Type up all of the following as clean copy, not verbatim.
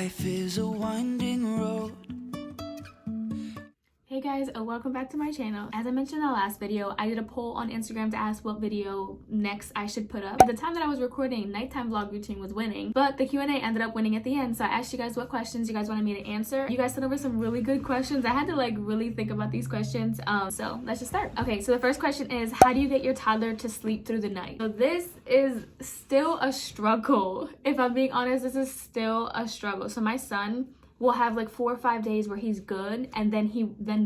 Life is a winding road. Hey guys, welcome back to my channel. As I mentioned in the last video, I did a poll on Instagram to ask what video next I should put up. At the time that I was recording, nighttime vlog routine was winning, but the Q&A ended up winning at the end. So I asked you guys what questions you guys wanted me to answer. You guys sent over some really good questions. I had to like really think about these questions. So let's just start. Okay, so the first question is, how do you get your toddler to sleep through the night? So this is still a struggle. If I'm being honest, this is still a struggle. So my son will have like 4 or 5 days where he's good, and then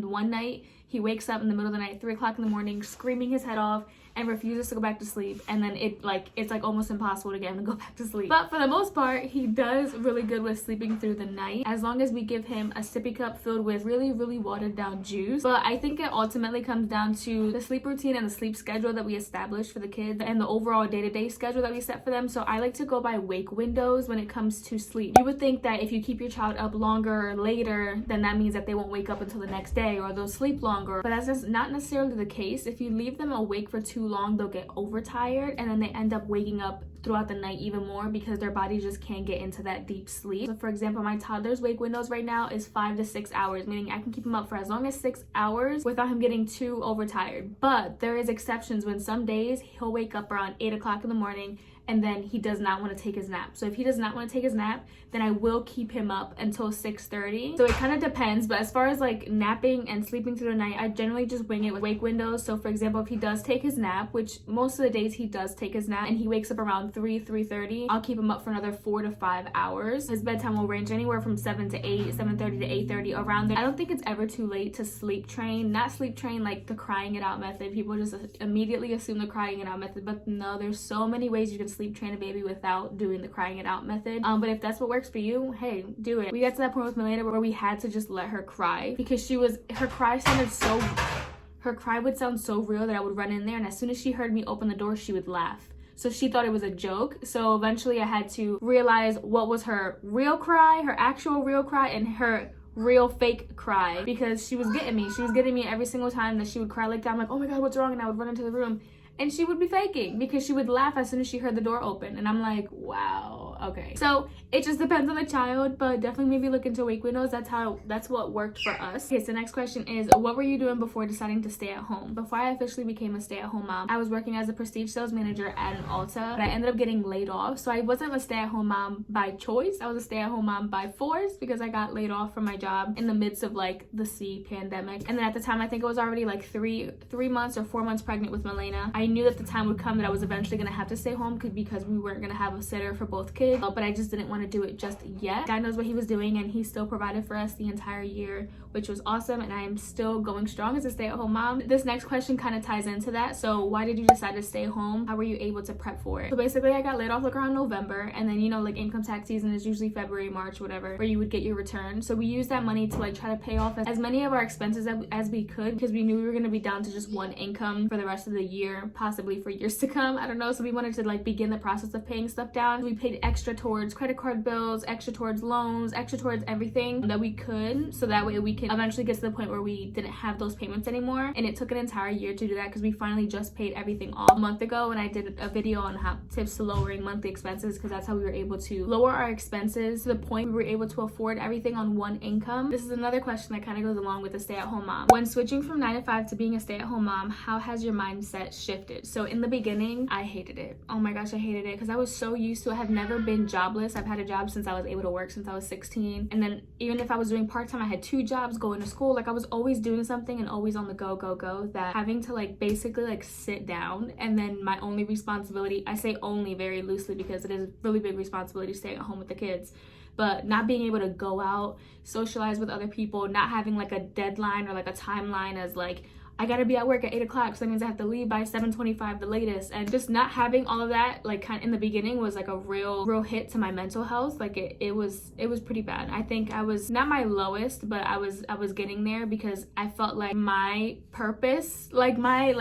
one night he wakes up in the middle of the night, 3 o'clock in the morning, screaming his head off and refuses to go back to sleep, and then it's like almost impossible to get him to go back to sleep. But for the most part, he does really good with sleeping through the night, as long as we give him a sippy cup filled with really watered down juice. But I think it ultimately comes down to the sleep routine and the sleep schedule that we establish for the kids and the overall day-to-day schedule that we set for them. So I like to go by wake windows when it comes to sleep. You would think that if you keep your child up longer or later, then that means that they won't wake up until the next day or they'll sleep longer, but that's just not necessarily the case. If you leave them awake for too long, they'll get overtired, and then they end up waking up throughout the night even more because their body just can't get into that deep sleep. So for example, my toddler's wake windows right now is 5 to 6 hours, meaning I can keep him up for as long as 6 hours without him getting too overtired. But there is exceptions when some days he'll wake up around 8 o'clock in the morning and then he does not want to take his nap. So if he does not want to take his nap, then I will keep him up until 6:30. So it kind of depends, but as far as like napping and sleeping through the night, I generally just wing it with wake windows. So for example, if he does take his nap, which most of the days he does take his nap, and he wakes up around 3:30, I'll keep him up for another 4 to 5 hours. His bedtime will range anywhere from 7 to 8, 7:30 to 8:30, around there. I don't think it's ever too late to sleep train, not sleep train like the crying it out method. People just immediately assume the crying it out method, but no, there's so many ways you can sleep train a baby without doing the crying it out method. But if that's what works for you, hey, do it. We got to that point with Milena where we had to just let her cry because her cry would sound so real that I would run in there, and as soon as she heard me open the door, she would laugh. So she thought it was a joke. So eventually I had to realize what was her real cry, her actual real cry, and her real fake cry, because she was getting me. She was getting me every single time that she would cry like that. I'm like, oh my God, what's wrong? And I would run into the room. And she would be faking because she would laugh as soon as she heard the door open. And I'm like, wow, okay. So it just depends on the child, but definitely maybe look into wake windows. That's what worked for us. Okay, so next question is, what were you doing before deciding to stay at home? Before I officially became a stay-at-home mom, I was working as a prestige sales manager at an Ulta, but I ended up getting laid off. So I wasn't a stay-at-home mom by choice. I was a stay-at-home mom by force because I got laid off from my job in the midst of like the pandemic. And then at the time, I think I was already like three months or 4 months pregnant with Milena. I knew that the time would come that I was eventually going to have to stay home because we weren't going to have a sitter for both kids, but I just didn't want to do it just yet. God knows what he was doing, and he still provided for us the entire year, which was awesome, and I am still going strong as a stay-at-home mom. This next question kind of ties into that. So why did you decide to stay home? How were you able to prep for it? So basically, I got laid off like around November, and then like income tax season is usually February, March, whatever, where you would get your return. So we used that money to like try to pay off as many of our expenses as we could, because we knew we were going to be down to just one income for the rest of the year, possibly for years to come. I don't know. So we wanted to like begin the process of paying stuff down. We paid extra towards credit card bills, extra towards loans, extra towards everything that we could, so that way we could eventually get to the point where we didn't have those payments anymore. And it took an entire year to do that because we finally just paid everything off a month ago, and I did a video on tips to lowering monthly expenses, because that's how we were able to lower our expenses to the point we were able to afford everything on one income. This is another question that kind of goes along with a stay-at-home mom. When switching from 9 to 5 to being a stay-at-home mom, how has your mindset shifted? So in the beginning, I hated it. Oh my gosh, I hated it because I was so used to it. I have never been jobless. I've had a job since I was able to work since I was 16. And then even if I was doing part-time, I had 2 jobs, going to school. Like I was always doing something and always on the go, that having to like basically like sit down, and then my only responsibility, I say only very loosely because it is a really big responsibility staying at home with the kids, but not being able to go out, socialize with other people, not having like a deadline or like a timeline as like, I gotta be at work at 8 o'clock, so that means I have to leave by 7:25 the latest. And just not having all of that, like kind of in the beginning, was like a real hit to my mental health. Like it was pretty bad. I think I was not my lowest, but I was getting there, because I felt like my purpose, like my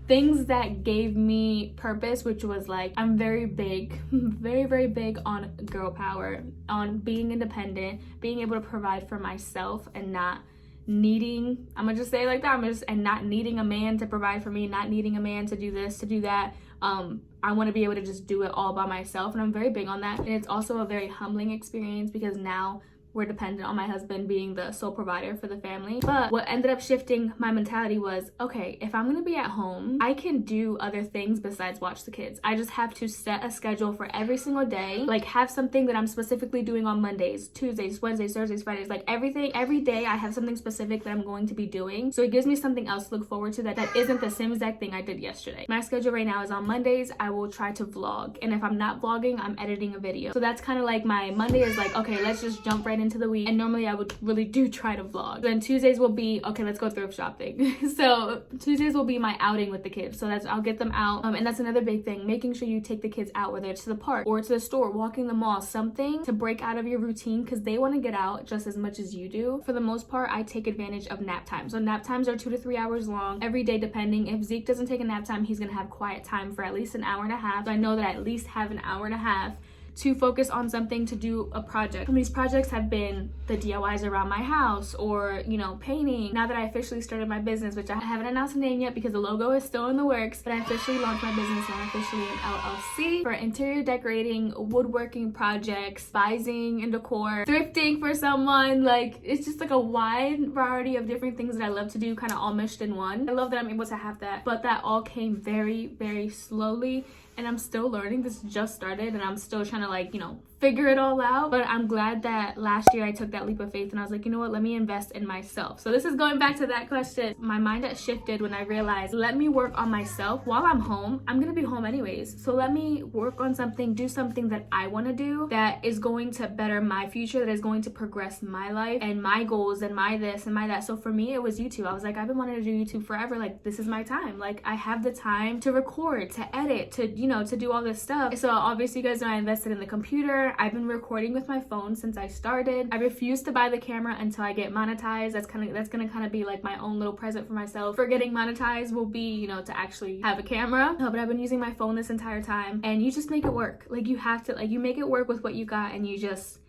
things that gave me purpose, which was like, I'm very big, very big on girl power, on being independent, being able to provide for myself, and not needing, I'm gonna just say it like that, and not needing a man to provide for me, not needing a man to do this, to do that, I want to be able to just do it all by myself, and I'm very big on that. And it's also a very humbling experience because now we're dependent on my husband being the sole provider for the family. But what ended up shifting my mentality was, okay, if I'm gonna be at home, I can do other things besides watch the kids. I just have to set a schedule for every single day, like have something that I'm specifically doing on Mondays, Tuesdays, Wednesdays, Thursdays, Fridays, like everything, every day I have something specific that I'm going to be doing. So it gives me something else to look forward to that isn't the same exact thing I did yesterday. My schedule right now is on Mondays, I will try to vlog. And if I'm not vlogging, I'm editing a video. So that's kind of like my Monday is like, okay, let's just jump right into the week. And normally I would really do try to vlog. Then Tuesdays will be, okay, let's go thrift shopping. So Tuesdays will be my outing with the kids. So I'll get them out. And that's another big thing, making sure you take the kids out, whether it's to the park or to the store, walking the mall, something to break out of your routine because they want to get out just as much as you do. For the most part, I take advantage of nap time. So nap times are 2 to 3 hours long every day, depending. If Zeke doesn't take a nap time, he's gonna have quiet time for at least an hour and a half. So I know that I at least have an hour and a half to focus on something, to do a project. Some of these projects have been the DIYs around my house or, you know, painting. Now that I officially started my business, which I haven't announced the name yet because the logo is still in the works, but I officially launched my business and I'm officially an LLC for interior decorating, woodworking projects, advising and decor, thrifting for someone. Like, it's just like a wide variety of different things that I love to do, kind of all meshed in one. I love that I'm able to have that, but that all came very, very slowly. And I'm still learning. This just started and I'm still trying to, like, you know, figure it all out. But I'm glad that last year I took that leap of faith and I was like, you know what, let me invest in myself. So this is going back to that question. My mind had shifted when I realized, let me work on myself while I'm home. I'm gonna be home anyways, so let me work on something, do something that I want to do that is going to better my future, that is going to progress my life and my goals and my this and my that. So for me, it was YouTube. I was like, I've been wanting to do YouTube forever. Like, this is my time. Like, I have the time to record, to edit, to, you know, to do all this stuff. So obviously you guys know I invested in the computer. I've been recording with my phone since I started. I refuse to buy the camera until I get monetized. That's gonna kind of be like my own little present for myself. For getting monetized will be, you know, to actually have a camera. But I've been using my phone this entire time, and you just make it work. Like, you have to, like, you make it work with what you got, and you just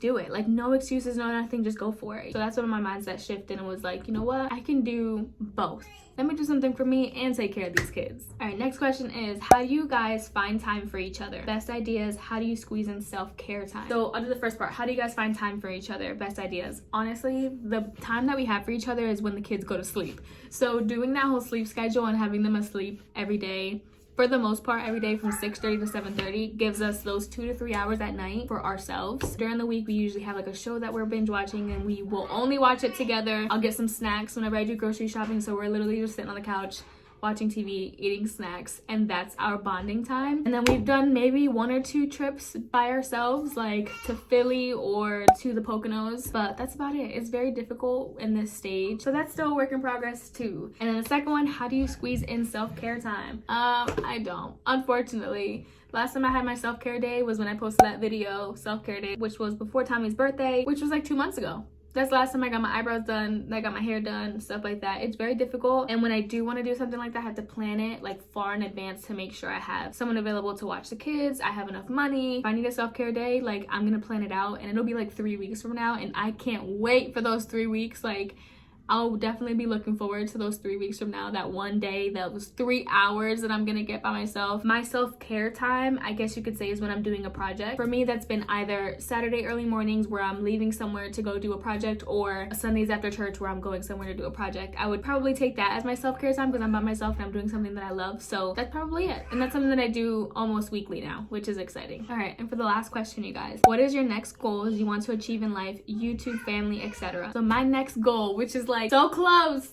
do it. Like, no excuses, no nothing, just go for it. So that's when my mindset shifted and was like, you know what, I can do both. Let me do something for me and take care of these kids. All right, next question is, how do you guys find time for each other? Best ideas, how do you squeeze in self-care time? So I'll do the first part. How do you guys find time for each other? Best ideas. Honestly, the time that we have for each other is when the kids go to sleep. So doing that whole sleep schedule and having them asleep every day, for the most part, every day from 6:30 to 7:30 gives us those 2 to 3 hours at night for ourselves. During the week, we usually have like a show that we're binge watching and we will only watch it together. I'll get some snacks whenever I do grocery shopping, so we're literally just sitting on the couch watching TV, eating snacks, and that's our bonding time. And then we've done maybe 1 or 2 trips by ourselves, like to Philly or to the Poconos, but that's about it. It's very difficult in this stage, so that's still a work in progress too. And then the second one, how do you squeeze in self-care time? I don't, unfortunately. Last time I had my self-care day was when I posted that video, self-care day, which was before Tommy's birthday, which was like 2 months ago. That's the last time I got my eyebrows done, I got my hair done, stuff like that. It's very difficult. And when I do want to do something like that, I have to plan it like far in advance to make sure I have someone available to watch the kids, I have enough money. If I need a self-care day, like, I'm gonna plan it out, and it'll be like 3 weeks from now, and I can't wait for those 3 weeks. Like, I'll definitely be looking forward to those 3 weeks from now, that one day, that was 3 hours that I'm gonna get by myself. My self-care time, I guess you could say, is when I'm doing a project. For me, that's been either Saturday early mornings where I'm leaving somewhere to go do a project, or Sundays after church where I'm going somewhere to do a project. I would probably take that as my self-care time because I'm by myself and I'm doing something that I love. So that's probably it. And that's something that I do almost weekly now, which is exciting. All right, and for the last question, you guys, what is your next goals you want to achieve in life, YouTube, family, etc.? So my next goal, which is like so close,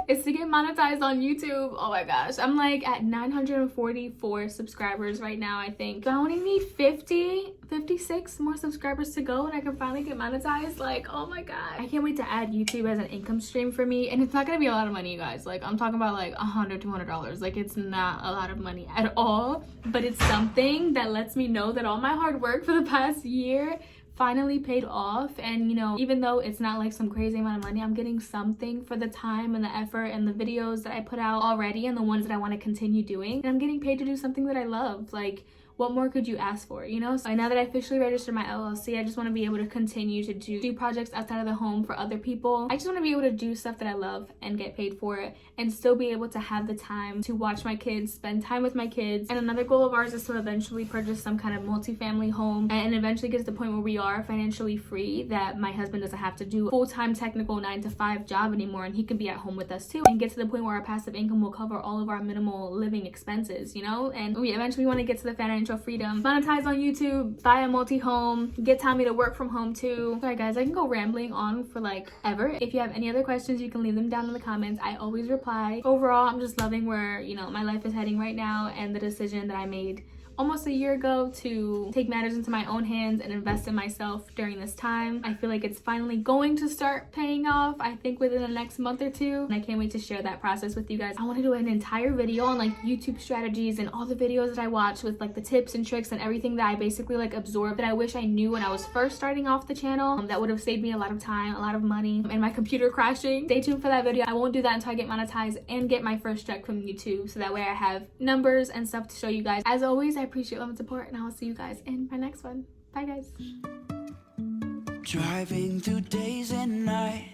is to get monetized on YouTube. Oh my gosh, I'm like at 944 subscribers right now, I think. So I only need 56 more subscribers to go and I can finally get monetized. Like, oh my god, I can't wait to add YouTube as an income stream for me. And it's not gonna be a lot of money, you guys. Like, I'm talking about like $100-$200. Like, it's not a lot of money at all, but it's something that lets me know that all my hard work for the past year finally paid off. And, you know, even though it's not like some crazy amount of money, I'm getting something for the time and the effort and the videos that I put out already and the ones that I want to continue doing. And I'm getting paid to do something that I love. Like, what more could you ask for, you know? So now that I officially registered my LLC, I just want to be able to continue to do projects outside of the home for other people. I just want to be able to do stuff that I love and get paid for it, and still be able to have the time to watch my kids, spend time with my kids. And another goal of ours is to eventually purchase some kind of multi-family home, and eventually get to the point where we are financially free, that my husband doesn't have to do a full-time technical 9-to-5 job anymore, and he can be at home with us too, and get to the point where our passive income will cover all of our minimal living expenses, you know? And we eventually want to get to the financial freedom, monetize on YouTube, buy a multi-home, get Tommy to work from home too. Sorry guys, I can go rambling on for like ever. If you have any other questions, you can leave them down in the comments. I always reply. Overall, I'm just loving where, you know, my life is heading right now, and the decision that I made almost a year ago to take matters into my own hands and invest in myself during this time. I feel like it's finally going to start paying off, I think within the next month or two, and I can't wait to share that process with you guys. I want to do an entire video on like YouTube strategies and all the videos that I watch with like the tips and tricks and everything that I basically like absorbed that I wish I knew when I was first starting off the channel. That would have saved me a lot of time, a lot of money, and my computer crashing. Stay tuned for that video. I won't do that until I get monetized and get my first check from YouTube, so that way I have numbers and stuff to show you guys. As always, I appreciate love and support, and I will see you guys in my next one. Bye guys. Driving through days and night,